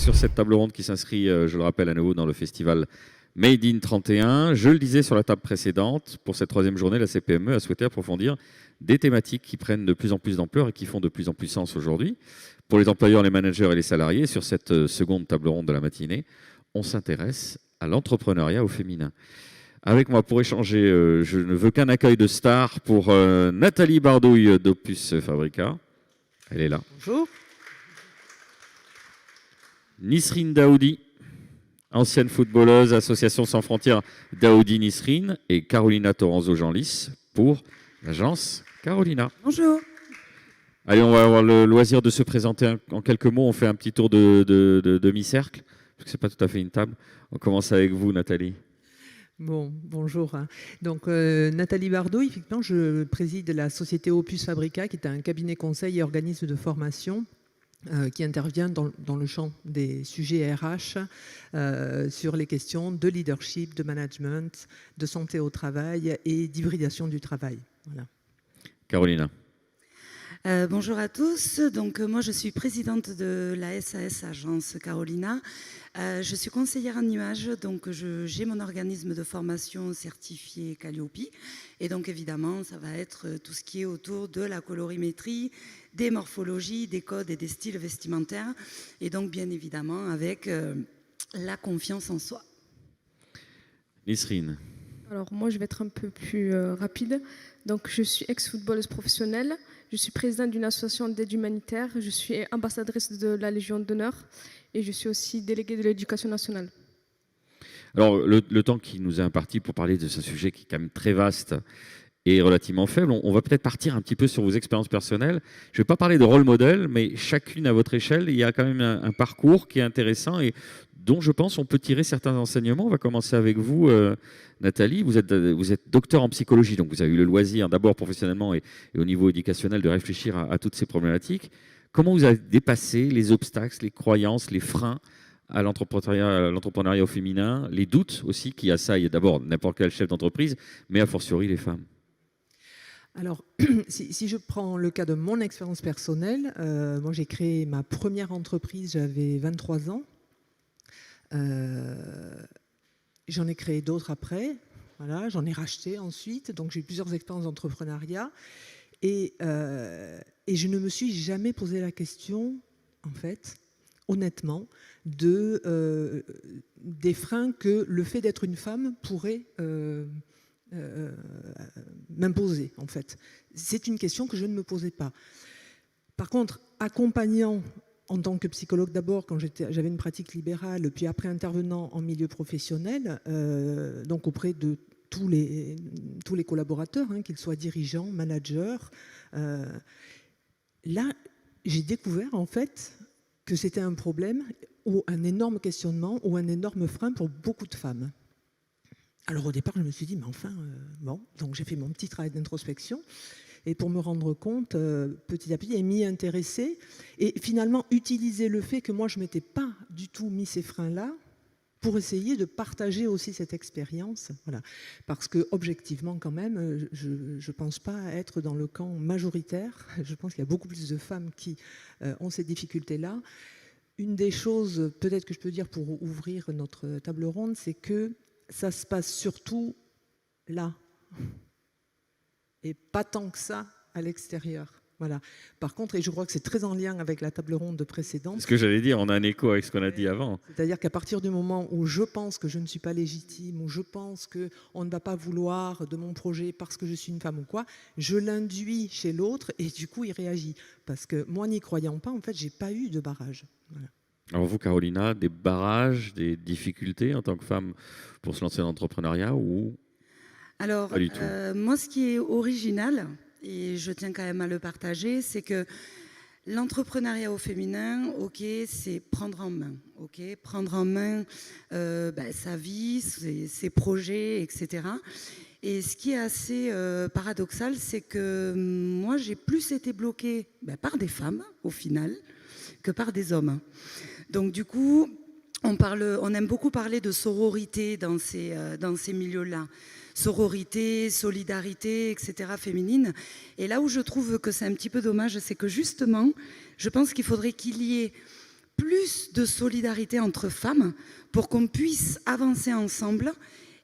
sur cette table ronde qui s'inscrit, je le rappelle à nouveau, dans le festival Made in 31. Je le disais sur la table précédente, pour cette troisième journée, la CPME a souhaité approfondir des thématiques qui prennent de plus en plus d'ampleur et qui font de plus en plus sens aujourd'hui. Pour les employeurs, les managers et les salariés, sur cette seconde table ronde de la matinée, on s'intéresse à l'entrepreneuriat au féminin. Avec moi pour échanger, je ne veux qu'un accueil de star pour Nathalie Bardouille d'Opus Fabrica. Elle est là. Bonjour. Nisrine Daoudi, ancienne footballeuse, Association Sans Frontières Daoudi Nisrine, et Carolina Toranzo-Genlis pour l'agence Carolina. Bonjour. Allez, on va avoir le loisir de se présenter en quelques mots. On fait un petit tour de demi-cercle, parce que ce n'est pas tout à fait une table. On commence avec vous, Nathalie. Bon, bonjour. Donc, Nathalie Bardot, effectivement, je préside la société Opus Fabrica, qui est un cabinet conseil et organisme de formation qui intervient dans le champ des sujets RH sur les questions de leadership, de management, de santé au travail et d'hybridation du travail. Voilà. Carolina. Bonjour à tous. Donc, moi, je suis présidente de la SAS Agence Carolina. Je suis conseillère en images, donc j'ai mon organisme de formation certifié Calliope. Et donc, évidemment, ça va être tout ce qui est autour de la colorimétrie, des morphologies, des codes et des styles vestimentaires. Et donc, bien évidemment, avec la confiance en soi. Nisrine. Alors, moi, je vais être un peu plus rapide. Donc, je suis ex-footballeuse professionnelle. Je suis présidente d'une association d'aide humanitaire. Je suis ambassadrice de la Légion d'honneur et je suis aussi déléguée de l'éducation nationale. Alors, le temps qui nous est imparti pour parler de ce sujet qui est quand même très vaste et relativement faible, on va peut-être partir un petit peu sur vos expériences personnelles. Je ne vais pas parler de rôle modèle, mais chacune à votre échelle, il y a quand même un parcours qui est intéressant et dont je pense on peut tirer certains enseignements. On va commencer avec vous, Nathalie. Vous êtes docteur en psychologie, donc vous avez eu le loisir d'abord professionnellement et au niveau éducationnel de réfléchir à toutes ces problématiques. Comment vous avez dépassé les obstacles, les croyances, les freins à l'entrepreneuriat au féminin, les doutes aussi qui assaillent d'abord n'importe quel chef d'entreprise, mais a fortiori les femmes? Alors, si je prends le cas de mon expérience personnelle, moi j'ai créé ma première entreprise, j'avais 23 ans. J'en ai créé d'autres après, voilà, j'en ai racheté ensuite, donc j'ai eu plusieurs expériences d'entrepreneuriat et je ne me suis jamais posé la question, en fait, honnêtement, des freins que le fait d'être une femme pourrait m'imposer, en fait. C'est une question que je ne me posais pas. Par contre, accompagnant en tant que psychologue d'abord, quand j'avais une pratique libérale, puis après intervenant en milieu professionnel, donc auprès de tous les collaborateurs, hein, qu'ils soient dirigeants, managers, là, j'ai découvert en fait que c'était un problème ou un énorme questionnement ou un énorme frein pour beaucoup de femmes. Alors au départ, je me suis dit, mais enfin, bon, donc j'ai fait mon petit travail d'introspection. Et pour me rendre compte, petit à petit, et m'y intéresser, et finalement utiliser le fait que moi, je ne m'étais pas du tout mis ces freins-là pour essayer de partager aussi cette expérience. Voilà. Parce que objectivement, quand même, je ne pense pas être dans le camp majoritaire. Je pense qu'il y a beaucoup plus de femmes qui ont ces difficultés-là. Une des choses, peut-être que je peux dire pour ouvrir notre table ronde, c'est que ça se passe surtout là. Et pas tant que ça à l'extérieur. Voilà. Par contre, et je crois que c'est très en lien avec la table ronde précédente. C'est ce que j'allais dire, on a un écho avec ce qu'on a dit avant. C'est-à-dire qu'à partir du moment où je pense que je ne suis pas légitime, où je pense qu'on ne va pas vouloir de mon projet parce que je suis une femme ou quoi, je l'induis chez l'autre et du coup, il réagit. Parce que moi, n'y croyant pas, en fait, je n'ai pas eu de barrage. Voilà. Alors vous, Carolina, des barrages, des difficultés en tant que femme pour se lancer dans l'entrepreneuriat ou... Alors, moi, ce qui est original, et je tiens quand même à le partager, c'est que l'entrepreneuriat au féminin, ok, c'est prendre en main, ok, prendre en main sa vie, ses projets, etc. Et ce qui est assez paradoxal, c'est que moi, j'ai plus été bloquée par des femmes, au final, que par des hommes. Donc, du coup, on aime beaucoup parler de sororité dans ces milieux-là. Sororité, solidarité, etc., féminine. Et là où je trouve que c'est un petit peu dommage, c'est que justement, je pense qu'il faudrait qu'il y ait plus de solidarité entre femmes pour qu'on puisse avancer ensemble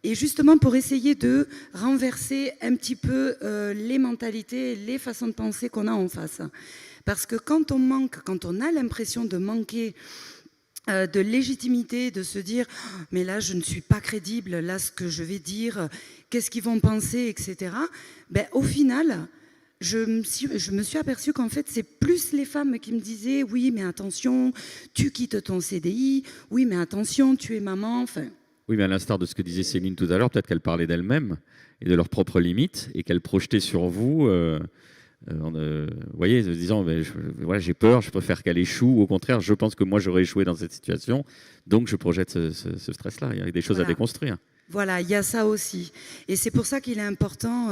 et justement pour essayer de renverser un petit peu les mentalités, les façons de penser qu'on a en face. Parce que quand on a l'impression de manquer de légitimité, de se dire « mais là je ne suis pas crédible, là ce que je vais dire, qu'est-ce qu'ils vont penser, etc. » Au final, je me suis aperçue qu'en fait, c'est plus les femmes qui me disaient « oui, mais attention, tu quittes ton CDI, oui, mais attention, tu es maman », enfin... Oui, mais à l'instar de ce que disait Céline tout à l'heure, peut-être qu'elle parlait d'elle-même et de leurs propres limites et qu'elle projetait sur vous, voyez, en disant voilà, j'ai peur, je préfère qu'elle échoue. Au contraire, je pense que moi, j'aurais échoué dans cette situation, donc je projette ce stress-là. Il y a des choses à déconstruire. Voilà, il y a ça aussi. Et c'est pour ça qu'il est important,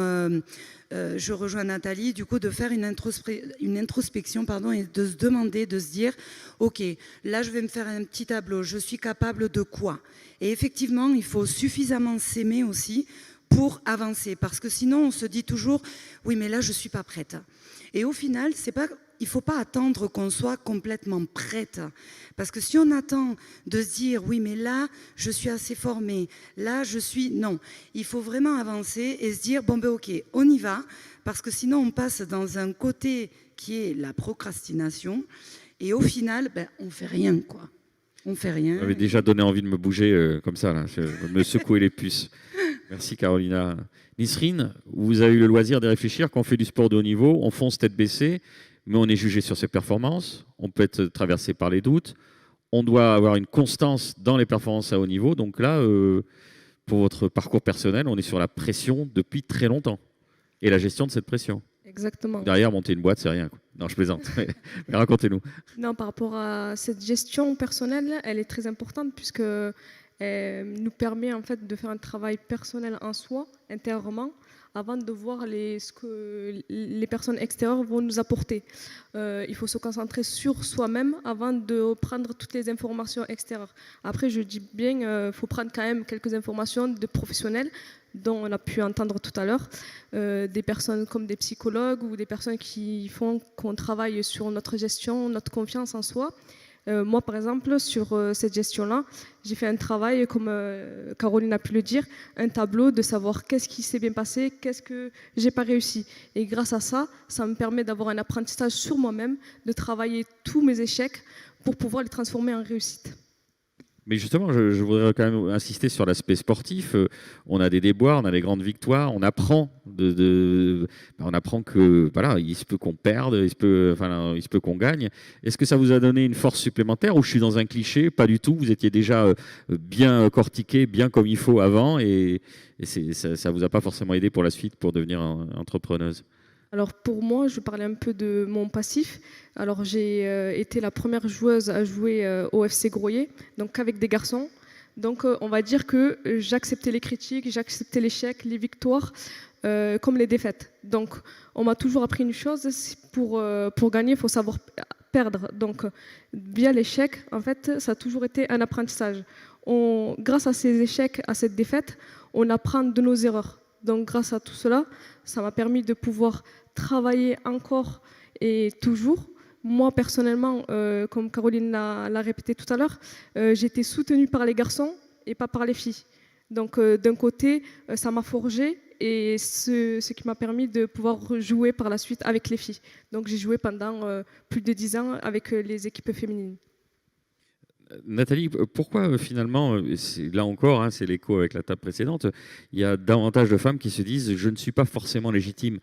je rejoins Nathalie, du coup, de faire une introspection et de se demander, de se dire, OK, là, je vais me faire un petit tableau, je suis capable de quoi? Et effectivement, il faut suffisamment s'aimer aussi pour avancer. Parce que sinon, on se dit toujours, oui, mais là, je ne suis pas prête. Et au final, il ne faut pas attendre qu'on soit complètement prête. Parce que si on attend de se dire, oui, mais là, je suis assez formée, là, je suis... Non, il faut vraiment avancer et se dire, bon, OK, on y va. Parce que sinon, on passe dans un côté qui est la procrastination. Et au final, on ne fait rien, quoi. On fait rien. Vous m'avez déjà donné envie de me bouger comme ça, là, me secouer les puces. Merci Carolina. Nisrine, vous avez eu le loisir de réfléchir. Quand on fait du sport de haut niveau, on fonce tête baissée, mais on est jugé sur ses performances. On peut être traversé par les doutes. On doit avoir une constance dans les performances à haut niveau. Donc là, pour votre parcours personnel, on est sur la pression depuis très longtemps. Et la gestion de cette pression. Exactement. Derrière, monter une boîte, c'est rien, quoi. Non, je plaisante. Mais racontez-nous. Non, par rapport à cette gestion personnelle, elle est très importante puisque elle nous permet en fait de faire un travail personnel en soi, intérieurement, avant de voir ce que les personnes extérieures vont nous apporter. Il faut se concentrer sur soi-même avant de prendre toutes les informations extérieures. Après, je dis bien, il faut prendre quand même quelques informations de professionnels, dont on a pu entendre tout à l'heure, des personnes comme des psychologues ou des personnes qui font qu'on travaille sur notre gestion, notre confiance en soi. Moi, par exemple, sur cette gestion-là, j'ai fait un travail, comme Caroline a pu le dire, un tableau de savoir qu'est-ce qui s'est bien passé, qu'est-ce que j'ai pas réussi. Et grâce à ça, ça me permet d'avoir un apprentissage sur moi-même, de travailler tous mes échecs pour pouvoir les transformer en réussite. Mais justement, je voudrais quand même insister sur l'aspect sportif. On a des déboires, on a des grandes victoires, on apprend on apprend que voilà, il se peut qu'on perde, il se peut qu'on gagne. Est-ce que ça vous a donné une force supplémentaire ou je suis dans un cliché? Pas du tout. Vous étiez déjà bien cortiqué, bien comme il faut avant, et ça vous a pas forcément aidé pour la suite pour devenir entrepreneuse. Alors pour moi, je parlais un peu de mon passif. Alors j'ai été la première joueuse à jouer au FC Groyer, donc avec des garçons. Donc on va dire que j'acceptais les critiques, j'acceptais l'échec, les victoires, comme les défaites. Donc on m'a toujours appris une chose, pour gagner, il faut savoir perdre. Donc via l'échec, en fait, ça a toujours été un apprentissage. Grâce à ces échecs, à cette défaite, on apprend de nos erreurs. Donc grâce à tout cela, ça m'a permis de pouvoir travailler encore et toujours. Moi, personnellement, comme Caroline l'a répété tout à l'heure, j'étais soutenue par les garçons et pas par les filles. Donc d'un côté, ça m'a forgé et ce qui m'a permis de pouvoir jouer par la suite avec les filles. Donc j'ai joué pendant plus de 10 ans avec les équipes féminines. Nathalie, pourquoi finalement, là encore, c'est l'écho avec la table précédente, il y a davantage de femmes qui se disent « je ne suis pas forcément légitime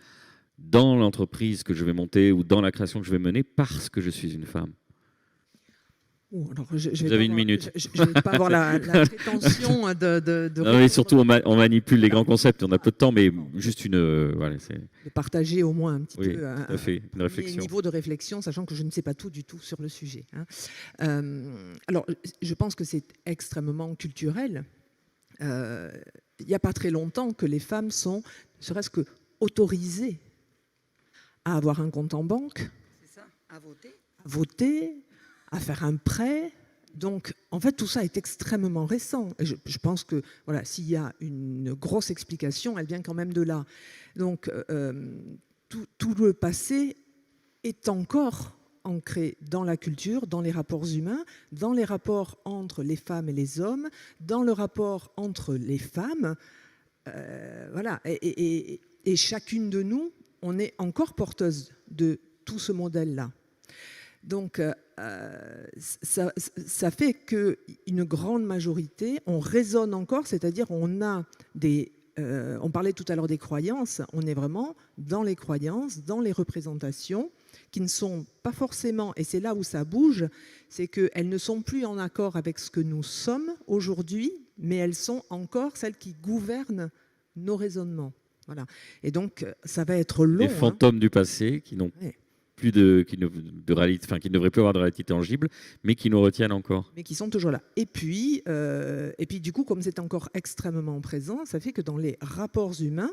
dans l'entreprise que je vais monter ou dans la création que je vais mener parce que je suis une femme ». Alors, vous avez une minute. Je ne vais pas avoir la prétention de non, mais surtout, on manipule les grands concepts. On a peu de temps, mais juste de partager au moins un petit peu tout à fait, une réflexion. Niveau de réflexion, sachant que je ne sais pas tout du tout sur le sujet. Alors, je pense que c'est extrêmement culturel. Il n'y a pas très longtemps que les femmes sont, ne serait-ce que, autorisées à avoir un compte en banque. C'est ça, à voter. À voter, à faire un prêt. Donc, en fait, tout ça est extrêmement récent. Et je pense que, voilà, s'il y a une grosse explication, elle vient quand même de là. Donc, tout le passé est encore ancré dans la culture, dans les rapports humains, dans les rapports entre les femmes et les hommes, dans le rapport entre les femmes. Voilà. Et chacune de nous, on est encore porteuse de tout ce modèle-là. Donc, ça fait qu'une grande majorité, on raisonne encore, c'est-à-dire on a on parlait tout à l'heure des croyances, on est vraiment dans les croyances, dans les représentations qui ne sont pas forcément, et c'est là où ça bouge, c'est qu'elles ne sont plus en accord avec ce que nous sommes aujourd'hui, mais elles sont encore celles qui gouvernent nos raisonnements. Voilà. Et donc, ça va être long. Les fantômes du passé qui n'ont plus qui ne devraient plus avoir de réalité tangible, mais qui nous retiennent encore. Mais qui sont toujours là. Et puis du coup, comme c'est encore extrêmement présent, ça fait que dans les rapports humains,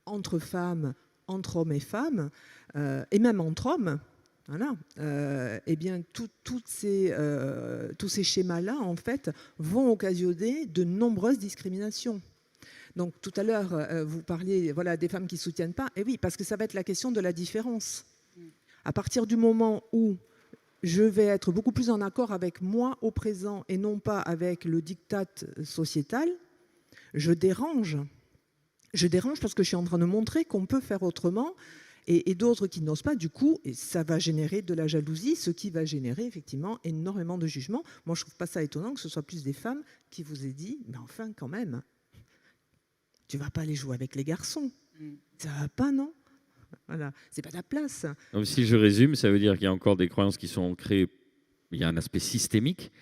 entre femmes, entre hommes et femmes, et même entre hommes, voilà, eh bien, tous ces schémas-là, en fait, vont occasionner de nombreuses discriminations. Donc, tout à l'heure, vous parliez des femmes qui ne soutiennent pas. Et oui, parce que ça va être la question de la différence. À partir du moment où je vais être beaucoup plus en accord avec moi au présent et non pas avec le diktat sociétal, je dérange. Je dérange parce que je suis en train de montrer qu'on peut faire autrement et d'autres qui n'osent pas, du coup, et ça va générer de la jalousie, ce qui va générer effectivement énormément de jugements. Moi, je ne trouve pas ça étonnant que ce soit plus des femmes qui vous aient dit « mais enfin, quand même, tu ne vas pas aller jouer avec les garçons. Ça ne va pas, non ?» Voilà, c'est pas ta place. Donc, si je résume, ça veut dire qu'il y a encore des croyances qui sont ancrées, il y a un aspect systémique,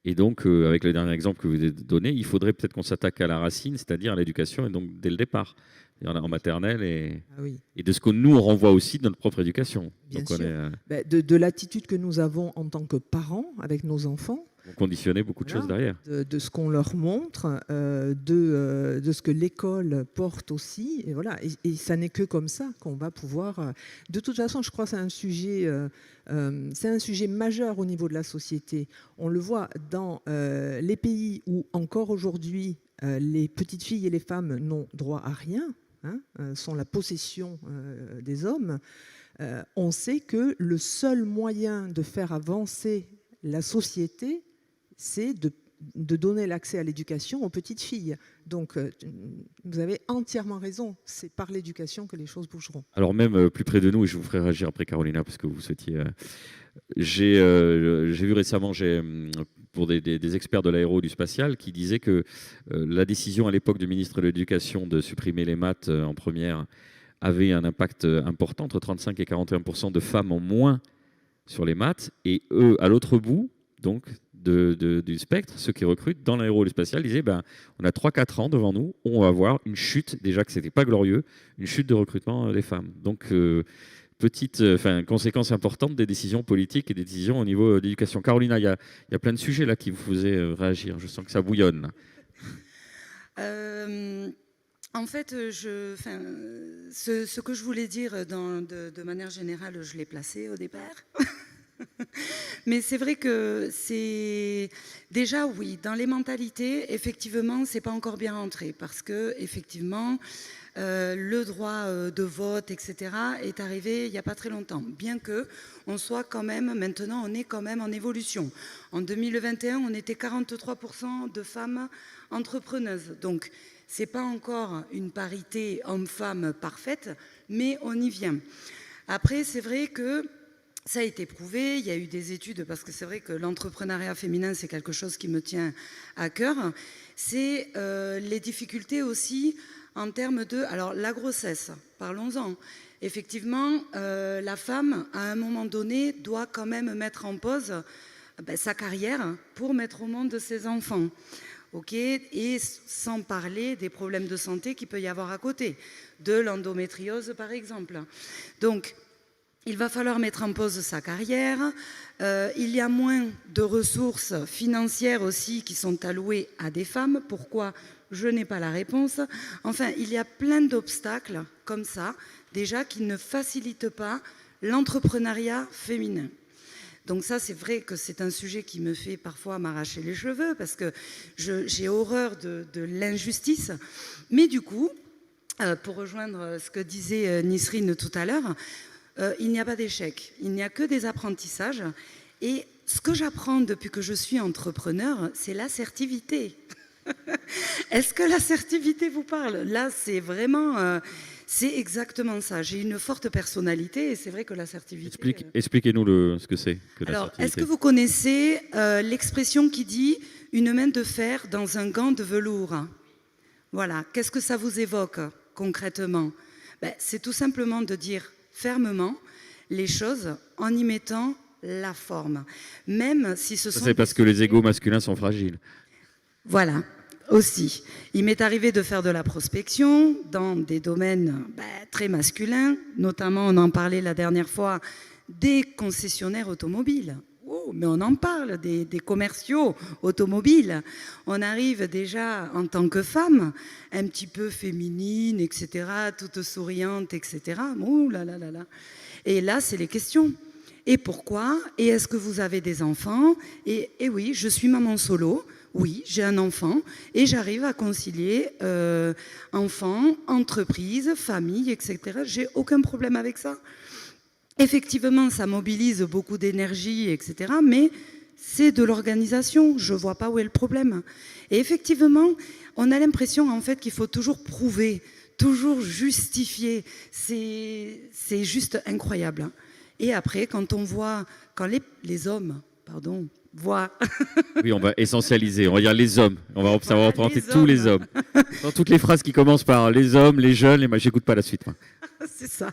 et donc avec le dernier exemple que vous avez donné, il faudrait peut-être qu'on s'attaque à la racine, c'est-à-dire à l'éducation, et donc dès le départ, en maternelle, et de ce que nous on renvoie aussi de notre propre éducation. Bien donc, sûr. De l'attitude que nous avons en tant que parents avec nos enfants. On conditionnait beaucoup de choses derrière. De ce qu'on leur montre, de ce que l'école porte aussi. Et voilà. Et ça n'est que comme ça qu'on va pouvoir... De toute façon, je crois que c'est un sujet majeur au niveau de la société. On le voit dans les pays où encore aujourd'hui, les petites filles et les femmes n'ont droit à rien, sont la possession des hommes. On sait que le seul moyen de faire avancer la société, c'est de donner l'accès à l'éducation aux petites filles. Donc, vous avez entièrement raison. C'est par l'éducation que les choses bougeront. Alors même plus près de nous, et je vous ferai réagir après Carolina, parce que vous souhaitiez... J'ai vu récemment pour des experts de l'aéro du spatial qui disaient que la décision à l'époque du ministre de l'Éducation de supprimer les maths en première avait un impact important, entre 35 et 41% de femmes en moins sur les maths. Et eux, à l'autre bout, donc du spectre, ceux qui recrutent dans l'aérospatial disaient on a 3-4 ans devant nous, on va avoir une chute, déjà que ce n'était pas glorieux, une chute de recrutement des femmes. Donc, conséquence importante des décisions politiques et des décisions au niveau de l'éducation. Carolina, il y a plein de sujets là qui vous faisaient réagir. Je sens que ça bouillonne. En fait, ce que je voulais dire de manière générale, je l'ai placé au départ. Mais c'est vrai que c'est déjà, oui, dans les mentalités, effectivement, c'est pas encore bien rentré parce que effectivement, le droit de vote, etc., est arrivé il n'y a pas très longtemps. Bien que on soit quand même, maintenant, on est quand même en évolution. En 2021, on était 43% de femmes entrepreneuses. Donc, c'est pas encore une parité homme-femme parfaite, mais on y vient. Après, c'est vrai que ça a été prouvé, il y a eu des études, parce que c'est vrai que l'entrepreneuriat féminin, c'est quelque chose qui me tient à cœur. C'est les difficultés aussi en termes de... Alors, la grossesse, parlons-en. Effectivement, la femme, à un moment donné, doit quand même mettre en pause sa carrière pour mettre au monde ses enfants. Et sans parler des problèmes de santé qu'il peut y avoir à côté, de l'endométriose, par exemple. Donc, il va falloir mettre en pause sa carrière. Il y a moins de ressources financières aussi qui sont allouées à des femmes. Pourquoi ? Je n'ai pas la réponse. Enfin, il y a plein d'obstacles comme ça, déjà, qui ne facilitent pas l'entrepreneuriat féminin. Donc ça, c'est vrai que c'est un sujet qui me fait parfois m'arracher les cheveux parce que j'ai horreur de l'injustice. Mais du coup, pour rejoindre ce que disait Nisrine tout à l'heure, il n'y a pas d'échec, il n'y a que des apprentissages. Et ce que j'apprends depuis que je suis entrepreneur, c'est l'assertivité. Est-ce que l'assertivité vous parle? Là, c'est vraiment... c'est exactement ça. J'ai une forte personnalité et c'est vrai que l'assertivité... Expliquez-nous ce que c'est que Alors, l'assertivité. est-ce que vous connaissez l'expression qui dit « une main de fer dans un gant de velours » ? Voilà. Qu'est-ce que ça vous évoque concrètement? C'est tout simplement de dire fermement les choses en y mettant la forme. Même si ce sont... C'est parce que les égos masculins sont fragiles. Voilà, aussi. Il m'est arrivé de faire de la prospection dans des domaines très masculins, notamment, on en parlait la dernière fois, des concessionnaires automobiles. Oh, mais on en parle, des commerciaux automobiles. On arrive déjà en tant que femme, un petit peu féminine, etc., toute souriante, etc. Ouh là là là là. Et là, c'est les questions. Et pourquoi? Et est-ce que vous avez des enfants? Et oui, je suis maman solo. Oui, j'ai un enfant et j'arrive à concilier enfant, entreprise, famille, etc. J'ai aucun problème avec ça. Effectivement, ça mobilise beaucoup d'énergie, etc. Mais c'est de l'organisation. Je ne vois pas où est le problème. Et effectivement, on a l'impression en fait qu'il faut toujours prouver, toujours justifier. C'est juste incroyable. Et après, quand on voit, quand les hommes, pardon, voient... Oui, on va essentialiser, on va dire les hommes. On va représenter tous les hommes. Dans toutes les phrases qui commencent par les hommes, les jeunes, j'écoute pas la suite. Moi. C'est ça.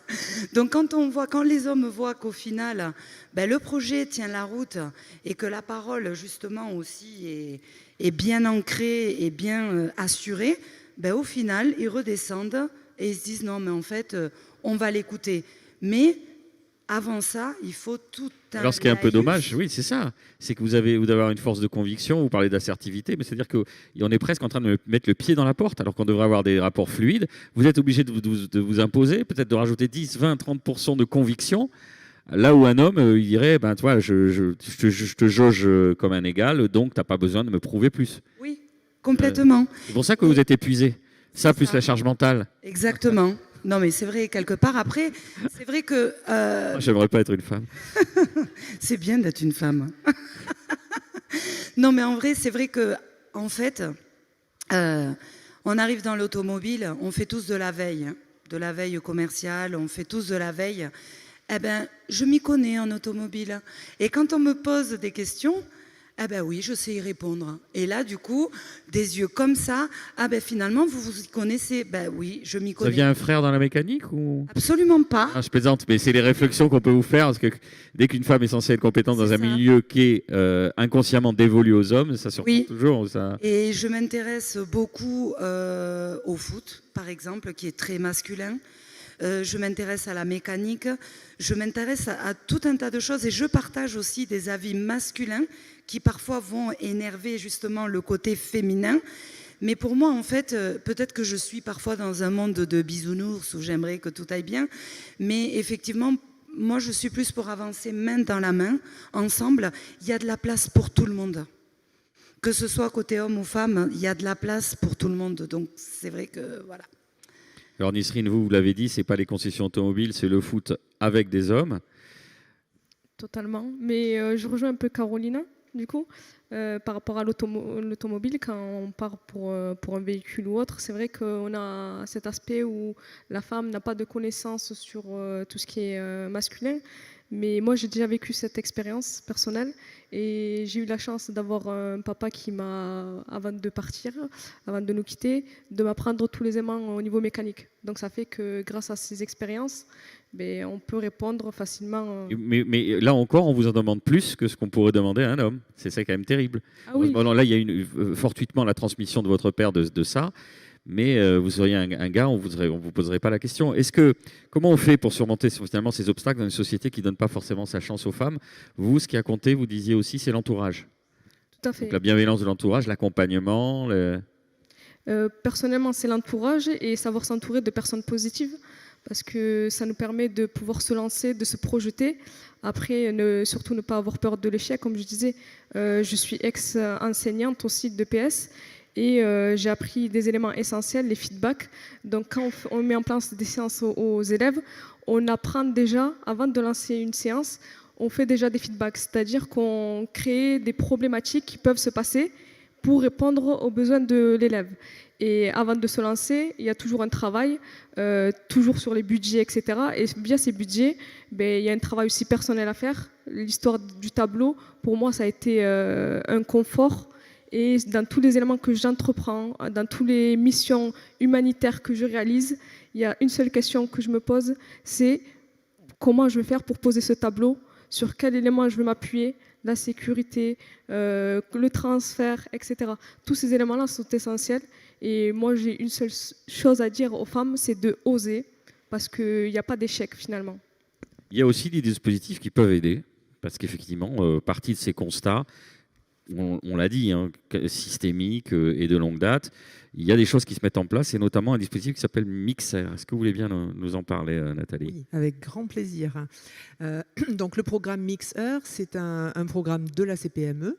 Donc quand les hommes voient qu'au final, le projet tient la route et que la parole, justement, aussi est bien ancrée et bien assurée, au final, ils redescendent et ils se disent non, mais en fait, on va l'écouter. Mais... avant ça, il faut tout un... Alors, ce qui est un peu dommage, oui, c'est ça. C'est que vous devez avoir une force de conviction, vous parlez d'assertivité, mais c'est-à-dire qu'on est presque en train de mettre le pied dans la porte, alors qu'on devrait avoir des rapports fluides. Vous êtes obligé de vous imposer, peut-être de rajouter 10, 20, 30% de conviction, là où un homme, il dirait, toi, je te jauge comme un égal, donc tu n'as pas besoin de me prouver plus. Oui, complètement. C'est pour ça que vous êtes épuisé. Ça, plus la charge mentale. Exactement. Non, mais c'est vrai, quelque part. Après, c'est vrai que... J'aimerais pas être une femme. C'est bien d'être une femme. Non, mais en vrai, c'est vrai que, en fait, on arrive dans l'automobile, on fait tous de la veille commerciale, on fait tous de la veille. Je m'y connais en automobile. Et quand on me pose des questions... oui, je sais y répondre. Et là, du coup, des yeux comme ça, finalement, vous vous y connaissez. Oui, je m'y connais. Vous aviez un frère dans la mécanique ou... Absolument pas. Je plaisante, mais c'est les réflexions qu'on peut vous faire, parce que dès qu'une femme est censée être compétente dans un milieu qui est inconsciemment dévolu aux hommes, ça surprend toujours. Ça... Et je m'intéresse beaucoup au foot, par exemple, qui est très masculin. Je m'intéresse à la mécanique, je m'intéresse à tout un tas de choses et je partage aussi des avis masculins qui parfois vont énerver justement le côté féminin. Mais pour moi, en fait, peut-être que je suis parfois dans un monde de bisounours où j'aimerais que tout aille bien, mais effectivement, moi, je suis plus pour avancer main dans la main, ensemble. Il y a de la place pour tout le monde. Que ce soit côté homme ou femme, il y a de la place pour tout le monde. Donc, c'est vrai que, voilà. Alors Nisrine, vous l'avez dit, c'est pas les concessions automobiles, c'est le foot avec des hommes. Totalement. Mais je rejoins un peu Carolina, du coup, par rapport à l'automobile. Quand on part pour un véhicule ou autre, c'est vrai qu'on a cet aspect où la femme n'a pas de connaissances sur tout ce qui est masculin. Mais moi, j'ai déjà vécu cette expérience personnelle et j'ai eu la chance d'avoir un papa qui m'a, avant de partir, avant de nous quitter, de m'apprendre tous les aimants au niveau mécanique. Donc ça fait que grâce à ces expériences, on peut répondre facilement. Mais là encore, on vous en demande plus que ce qu'on pourrait demander à un homme. C'est ça quand même terrible. Ah oui. Bon, là, il y a fortuitement la transmission de votre père de ça. Mais vous seriez un gars, on vous poserait pas la question. Comment on fait pour surmonter finalement ces obstacles dans une société qui donne pas forcément sa chance aux femmes? Vous, ce qui a compté, vous disiez aussi, c'est l'entourage. Tout à fait. Donc, la bienveillance de l'entourage, l'accompagnement. Personnellement, c'est l'entourage et savoir s'entourer de personnes positives, parce que ça nous permet de pouvoir se lancer, de se projeter. Après, surtout ne pas avoir peur de l'échec, comme je disais. Je suis ex-enseignante aussi de PS. Et j'ai appris des éléments essentiels, les feedbacks. Donc quand on met en place des séances aux élèves, on apprend déjà, avant de lancer une séance, on fait déjà des feedbacks, c'est-à-dire qu'on crée des problématiques qui peuvent se passer pour répondre aux besoins de l'élève. Et avant de se lancer, il y a toujours un travail, toujours sur les budgets, etc. Et via ces budgets, il y a un travail aussi personnel à faire. L'histoire du tableau, pour moi, ça a été un confort. Et dans tous les éléments que j'entreprends, dans toutes les missions humanitaires que je réalise, il y a une seule question que je me pose, c'est comment je vais faire pour poser ce tableau, sur quel élément je vais m'appuyer, la sécurité, le transfert, etc. Tous ces éléments-là sont essentiels. Et moi, j'ai une seule chose à dire aux femmes, c'est de oser, parce qu'il n'y a pas d'échec finalement. Il y a aussi des dispositifs qui peuvent aider, parce qu'effectivement, partie de ces constats, on l'a dit, hein, systémiques et de longue date, il y a des choses qui se mettent en place, et notamment un dispositif qui s'appelle Mixer. Est-ce que vous voulez bien nous en parler, Nathalie ? Oui, avec grand plaisir. Donc le programme Mixer, c'est un programme de la CPME,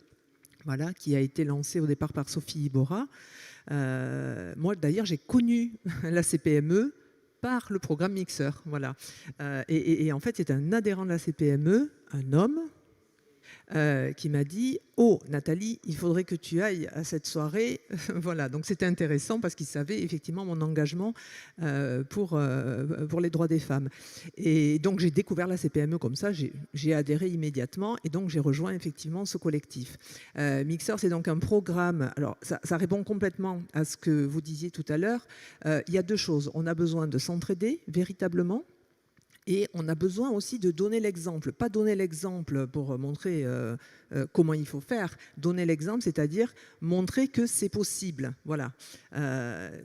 voilà, qui a été lancé au départ par Sophie Iborra. Moi, d'ailleurs, j'ai connu la CPME par le programme Mixer. Voilà. Et en fait, c'est un adhérent de la CPME, un homme, qui m'a dit « Oh, Nathalie, il faudrait que tu ailles à cette soirée. » Voilà, donc c'était intéressant parce qu'il savait effectivement mon engagement pour les droits des femmes. Et donc j'ai découvert la CPME comme ça, j'ai adhéré immédiatement et donc j'ai rejoint effectivement ce collectif. Mixer, c'est donc un programme, alors ça répond complètement à ce que vous disiez tout à l'heure. Il y a deux choses, on a besoin de s'entraider véritablement. Et on a besoin aussi de donner l'exemple. Pas donner l'exemple pour montrer comment il faut faire. Donner l'exemple, c'est-à-dire montrer que c'est possible. Voilà,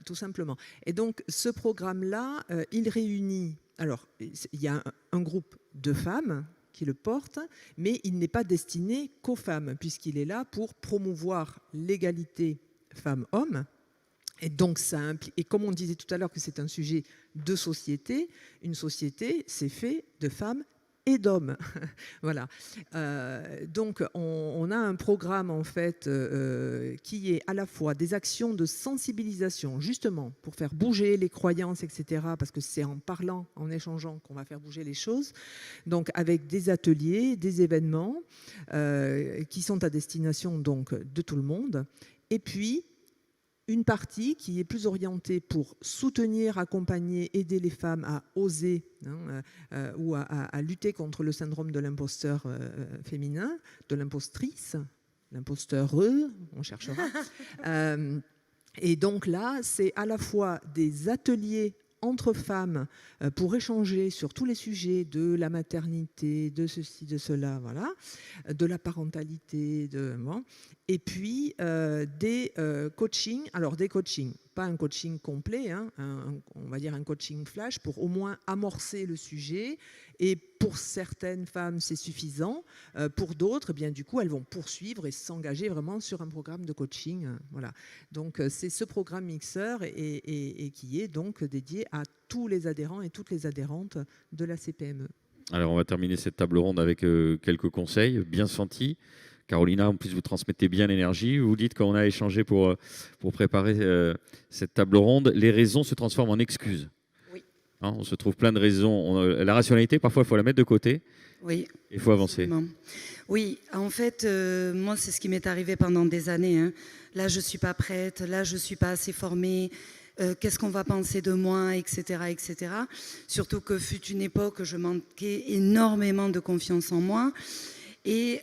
tout simplement. Et donc, ce programme-là, il réunit... Alors, il y a un groupe de femmes qui le porte, mais il n'est pas destiné qu'aux femmes, puisqu'il est là pour promouvoir l'égalité femmes-hommes. Et donc, ça implique, et comme on disait tout à l'heure que c'est un sujet de société, une société, c'est fait de femmes et d'hommes. Voilà. Donc, on a un programme, en fait, qui est à la fois des actions de sensibilisation, justement, pour faire bouger les croyances, etc., parce que c'est en parlant, en échangeant qu'on va faire bouger les choses. Donc, avec des ateliers, des événements qui sont à destination, donc, de tout le monde. Et puis, une partie qui est plus orientée pour soutenir, accompagner, aider les femmes à oser ou à lutter contre le syndrome de l'imposteur féminin, de l'impostrice, l'imposteureux, on cherchera. Et donc là, c'est à la fois des ateliers entre femmes pour échanger sur tous les sujets de la maternité, de ceci, de cela, voilà, de la parentalité, et puis des coachings, alors des coachings, pas un coaching complet, hein, on va dire un coaching flash pour au moins amorcer le sujet, et pour certaines femmes c'est suffisant, pour d'autres, eh bien du coup elles vont poursuivre et s'engager vraiment sur un programme de coaching, voilà. Donc c'est ce programme Mixer et qui est donc dédié à tous les adhérents et toutes les adhérentes de la CPME. Alors on va terminer cette table ronde avec quelques conseils bien sentis. Carolina, en plus vous transmettez bien l'énergie. Vous dites qu'on a échangé pour préparer cette table ronde, les raisons se transforment en excuses. Oui. Hein, on se trouve plein de raisons. La rationalité, parfois, il faut la mettre de côté. Oui. Il faut avancer. Absolument. Oui, en fait, moi, c'est ce qui m'est arrivé pendant des années. Hein. Là, je ne suis pas prête. Là, je ne suis pas assez formée. Qu'est-ce qu'on va penser de moi, etc., etc. Surtout que fut une époque, je manquais énormément de confiance en moi. Et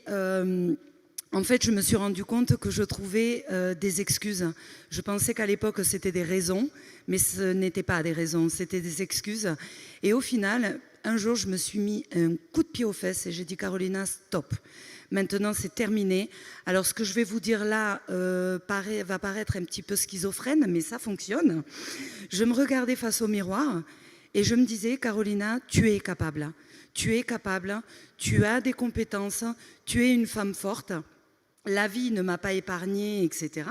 en fait, je me suis rendu compte que je trouvais des excuses. Je pensais qu'à l'époque, c'était des raisons, mais ce n'était pas des raisons, c'était des excuses. Et au final, un jour, je me suis mis un coup de pied aux fesses et j'ai dit « Carolina, stop ». Maintenant, c'est terminé. Alors, ce que je vais vous dire là va paraître un petit peu schizophrène, mais ça fonctionne. Je me regardais face au miroir et je me disais « Carolina, tu es capable. Tu es capable, tu as des compétences, tu es une femme forte. La vie ne m'a pas épargnée, etc.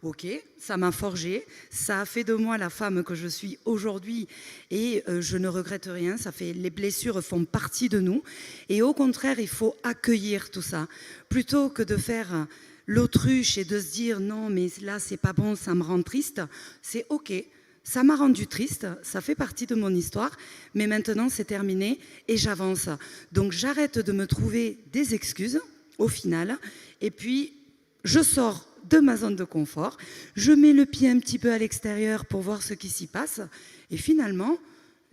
Ok, ça m'a forgée, ça a fait de moi la femme que je suis aujourd'hui et je ne regrette rien. Les blessures font partie de nous et au contraire, il faut accueillir tout ça. Plutôt que de faire l'autruche et de se dire non, mais là, c'est pas bon, ça me rend triste, c'est ok ça m'a rendu triste, ça fait partie de mon histoire, mais maintenant c'est terminé et j'avance. Donc j'arrête de me trouver des excuses au final, et puis je sors de ma zone de confort, je mets le pied un petit peu à l'extérieur pour voir ce qui s'y passe, et finalement,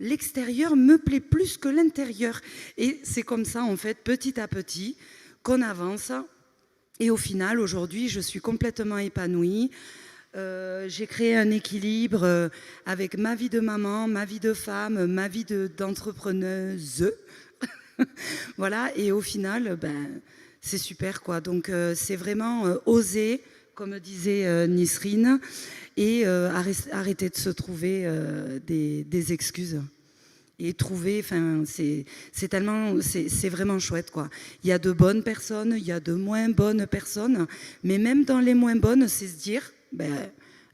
l'extérieur me plaît plus que l'intérieur. Et c'est comme ça, en fait, petit à petit, qu'on avance. Et au final, aujourd'hui, je suis complètement épanouie. J'ai créé un équilibre avec ma vie de maman, ma vie de femme, ma vie d'entrepreneuse. Voilà, et au final, c'est super, quoi. Donc, c'est vraiment oser, comme disait Nisrine, et arrêter de se trouver des excuses. Et trouver, enfin, c'est vraiment chouette, quoi. Il y a de bonnes personnes, il y a de moins bonnes personnes, mais même dans les moins bonnes, c'est se dire,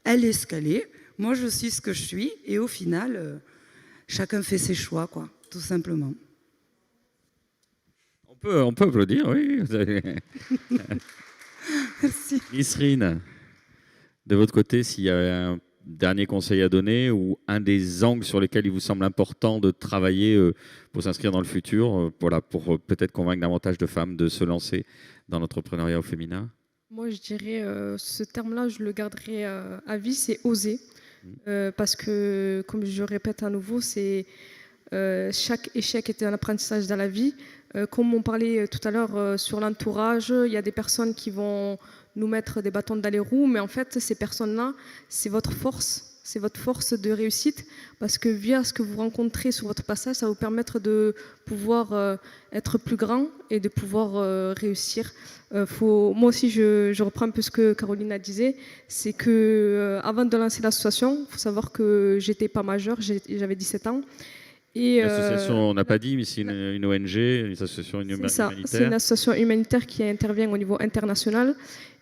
elle est ce qu'elle est, moi je suis ce que je suis, et au final, chacun fait ses choix, quoi, tout simplement. On peut applaudir, oui. Merci. Nisrine, de votre côté, s'il y a un dernier conseil à donner ou un des angles sur lesquels il vous semble important de travailler pour s'inscrire dans le futur, voilà, pour peut-être convaincre davantage de femmes de se lancer dans l'entrepreneuriat au féminin? Moi, je dirais, ce terme-là, je le garderai à vie, c'est oser. Parce que, comme je répète à nouveau, chaque échec est un apprentissage dans la vie. Comme on parlait tout à l'heure sur l'entourage, il y a des personnes qui vont nous mettre des bâtons dans les roues, mais en fait, ces personnes-là, c'est votre force de réussite, parce que via ce que vous rencontrez sur votre passage, ça va vous permettre de pouvoir être plus grand et de pouvoir réussir. Moi aussi, je reprends un peu ce que Carolina disait, c'est que avant de lancer l'association, il faut savoir que j'étais pas majeure, j'avais 17 ans. L'association, on n'a pas dit, mais c'est une ONG, une association humanitaire. C'est une association humanitaire qui intervient au niveau international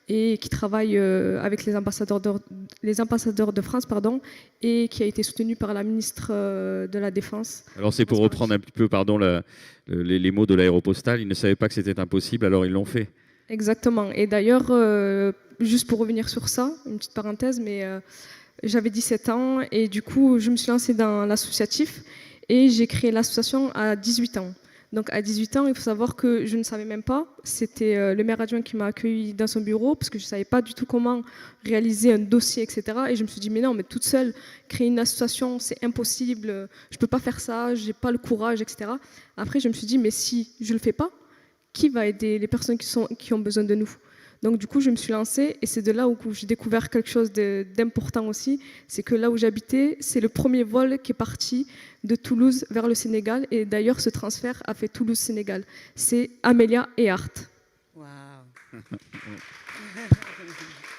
et qui travaille avec les ambassadeurs de France, et qui a été soutenue par la ministre de la Défense. Alors c'est pour reprendre un petit peu, les mots de l'Aéropostale, ils ne savaient pas que c'était impossible, alors ils l'ont fait. Exactement. Et d'ailleurs, juste pour revenir sur ça, une petite parenthèse, mais j'avais 17 ans et du coup, je me suis lancée dans l'associatif. Et j'ai créé l'association à 18 ans. Donc à 18 ans, il faut savoir que je ne savais même pas. C'était le maire adjoint qui m'a accueilli dans son bureau parce que je ne savais pas du tout comment réaliser un dossier, etc. Et je me suis dit, mais non, mais toute seule, créer une association, c'est impossible. Je ne peux pas faire ça, je n'ai pas le courage, etc. Après, je me suis dit, mais si je ne le fais pas, qui va aider les personnes qui ont besoin de nous ? Donc du coup, je me suis lancée et c'est de là où j'ai découvert quelque chose d'important aussi. C'est que là où j'habitais, c'est le premier vol qui est parti de Toulouse vers le Sénégal. Et d'ailleurs, ce transfert a fait Toulouse-Sénégal. C'est Amélia Earhart. Wow.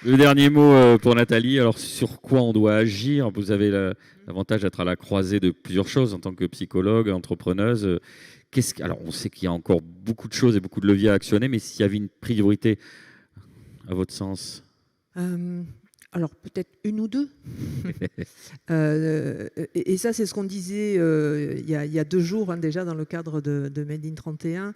Le dernier mot pour Nathalie. Alors, sur quoi on doit agir ? Vous avez l'avantage d'être à la croisée de plusieurs choses en tant que psychologue, entrepreneuse. Alors, on sait qu'il y a encore beaucoup de choses et beaucoup de leviers à actionner, mais s'il y avait une priorité à votre sens? Alors peut-être une ou deux. Et ça, c'est ce qu'on disait il y a 2 jours déjà dans le cadre de Made in 31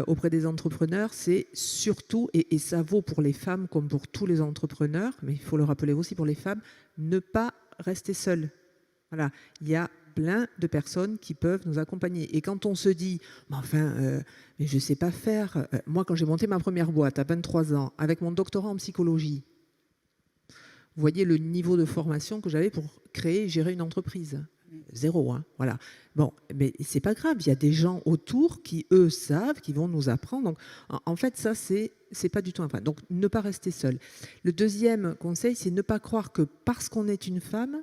auprès des entrepreneurs. C'est surtout, et ça vaut pour les femmes comme pour tous les entrepreneurs, mais il faut le rappeler aussi pour les femmes, ne pas rester seul. Voilà, il y a plein de personnes qui peuvent nous accompagner. Et quand on se dit, mais je ne sais pas faire. Moi, quand j'ai monté ma première boîte à 23 ans, avec mon doctorat en psychologie, vous voyez le niveau de formation que j'avais pour créer et gérer une entreprise. 0, hein, voilà. Bon, mais c'est pas grave, il y a des gens autour qui, eux, savent, qui vont nous apprendre. Donc, en fait, ça, c'est pas du tout un problème. Donc, ne pas rester seul. Le deuxième conseil, c'est ne pas croire que parce qu'on est une femme,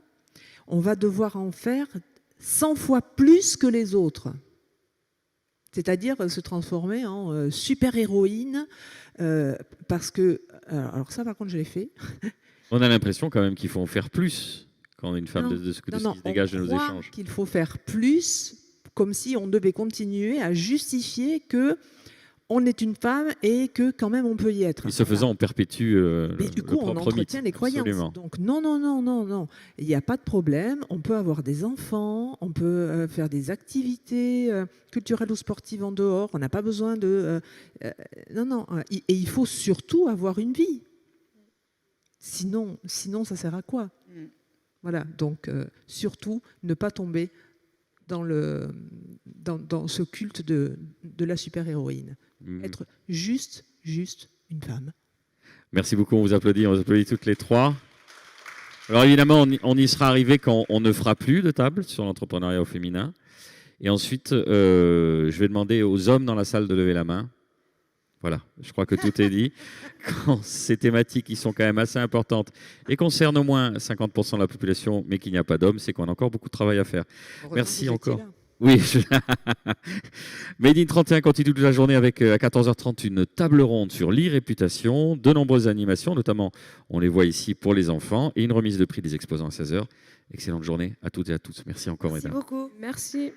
on va devoir en faire 100 fois plus que les autres. C'est-à-dire se transformer en super-héroïne, parce que... Alors ça, par contre, je l'ai fait. On a l'impression quand même qu'il faut en faire plus quand on est une femme, de ce qui se dégage de nos échanges. Qu'il faut faire plus, comme si on devait continuer à justifier que on est une femme et que quand même on peut y être. Et ce faisant, on perpétue mais du coup, on entretient les croyances. Absolument. Donc non. Il n'y a pas de problème. On peut avoir des enfants, on peut faire des activités culturelles ou sportives en dehors. On n'a pas besoin de... non. Et il faut surtout avoir une vie. Sinon, ça sert à quoi ? Voilà, donc surtout ne pas tomber dans ce culte de la super-héroïne. Être juste une femme. Merci beaucoup, on vous applaudit toutes les trois. Alors évidemment, on y sera arrivé quand on ne fera plus de table sur l'entrepreneuriat au féminin. Et ensuite, je vais demander aux hommes dans la salle de lever la main. Voilà, je crois que tout est dit. Quand ces thématiques qui sont quand même assez importantes et concernent au moins 50% de la population, mais qu'il n'y a pas d'hommes, c'est qu'on a encore beaucoup de travail à faire. Merci encore. Oui, Made in 31 continue toute la journée avec à 14h30 une table ronde sur l'e-réputation, de nombreuses animations, notamment on les voit ici pour les enfants, et une remise de prix des exposants à 16h. Excellente journée à toutes et à tous. Merci encore, mesdames. Merci beaucoup. Merci.